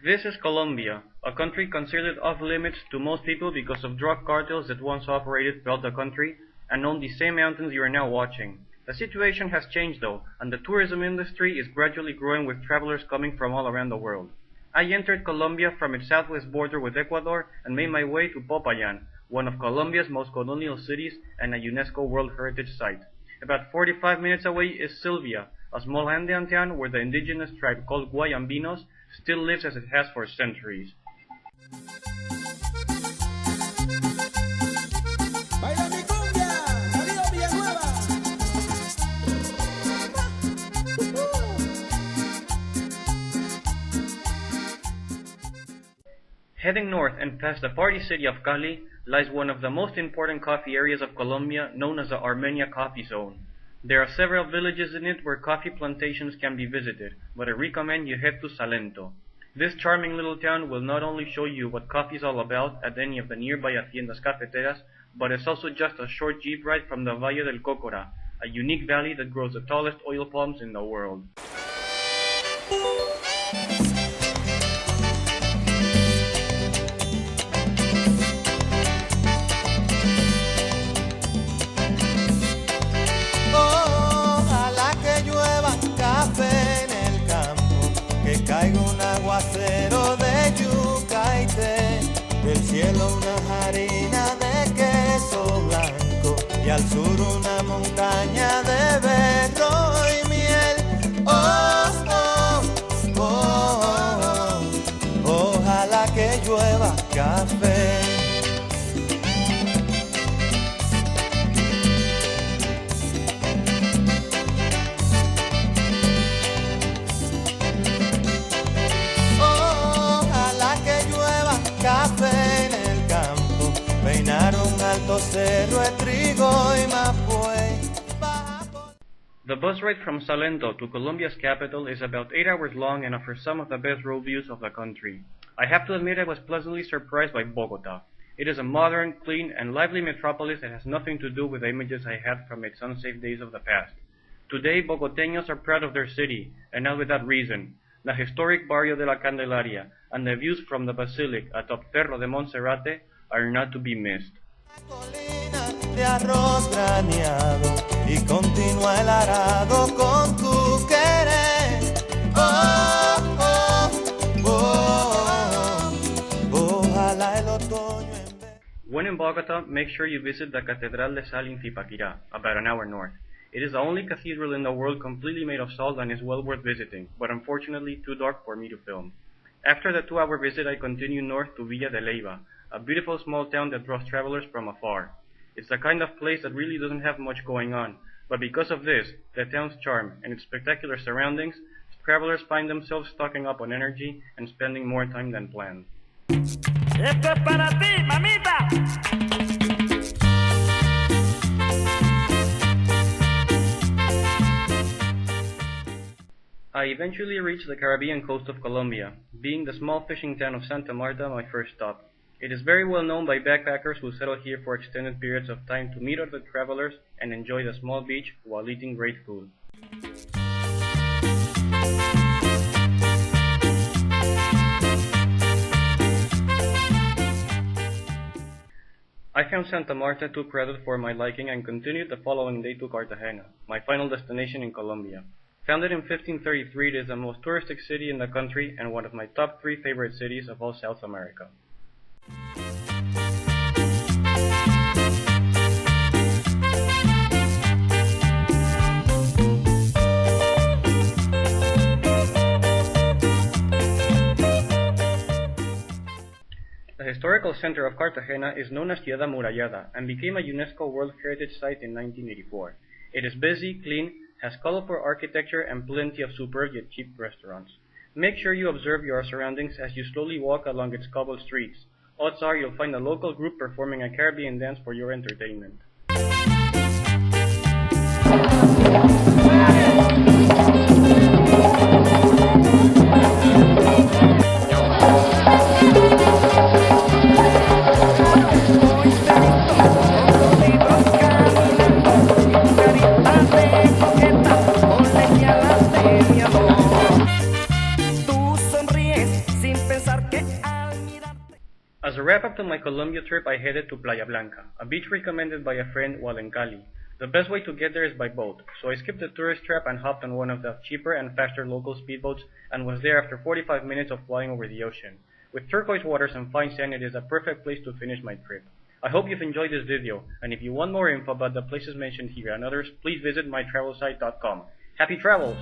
This is Colombia, a country considered off-limits to most people because of drug cartels that once operated throughout the country and owned the same mountains you are now watching. The situation has changed though, and the tourism industry is gradually growing with travelers coming from all around the world. I entered Colombia from its southwest border with Ecuador and made my way to Popayan, one of Colombia's most colonial cities and a UNESCO World Heritage Site. About 45 minutes away is Silvia, a small Andean town where the indigenous tribe called Guayambinos still lives as it has for centuries. Heading north and past the party city of Cali lies one of the most important coffee areas of Colombia, known as the Armenia Coffee Zone. There are several villages in it where coffee plantations can be visited, but I recommend you head to Salento. This charming little town will not only show you what coffee is all about at any of the nearby haciendas cafeteras, but it's also just a short jeep ride from the Valle del Cocora, a unique valley that grows the tallest oil palms in the world. Caiga un aguacero de yuca y té, del cielo una harina de queso blanco y al sur una montaña de berro y miel. Oh, oh, oh, oh, ojalá que llueva café. Café en el campo, peinar un alto cerro de trigo y mapuey. The bus ride from Salento to Colombia's capital is about 8 hours long and offers some of the best road views of the country. I have to admit I was pleasantly surprised by Bogota. It is a modern, clean, and lively metropolis that has nothing to do with the images I had from its unsafe days of the past. Today, Bogoteños are proud of their city, and not without reason. The historic Barrio de la Candelaria and the views from the Basilic atop Cerro de Monserrate are not to be missed. De arroz graneado y continúa el arado con tu querer. Oh, oh, oh, oh, ojalá el otoño en vez. When in Bogota, make sure you visit the Catedral de Sal in Zipaquirá, about an hour north. It is the only cathedral in the world completely made of salt and is well worth visiting, but unfortunately too dark for me to film. After the 2-hour visit, I continue north to Villa de Leyva, a beautiful small town that draws travelers from afar. It's the kind of place that really doesn't have much going on, but because of this, the town's charm, and its spectacular surroundings, travelers find themselves stocking up on energy and spending more time than planned. Esto es para ti, mamita. I eventually reached the Caribbean coast of Colombia, being the small fishing town of Santa Marta my first stop. It is very well known by backpackers who settle here for extended periods of time to meet other travelers and enjoy the small beach while eating great food. I found Santa Marta too crowded for my liking and continued the following day to Cartagena, my final destination in Colombia. Founded in 1533, it is the most touristic city in the country and one of my top 3 favorite cities of all South America. The historical center of Cartagena is known as Ciudad Amurallada and became a UNESCO World Heritage Site in 1984. It is busy, clean, has colorful architecture and plenty of superb yet cheap restaurants. Make sure you observe your surroundings as you slowly walk along its cobbled streets. Odds are you'll find a local group performing a Caribbean dance for your entertainment. As a wrap up to my Colombia trip, I headed to Playa Blanca, a beach recommended by a friend while in Cali. The best way to get there is by boat, so I skipped the tourist trap and hopped on one of the cheaper and faster local speedboats and was there after 45 minutes of flying over the ocean. With turquoise waters and fine sand, it is a perfect place to finish my trip. I hope you've enjoyed this video, and if you want more info about the places mentioned here and others, please visit mytravelsite.com. Happy travels!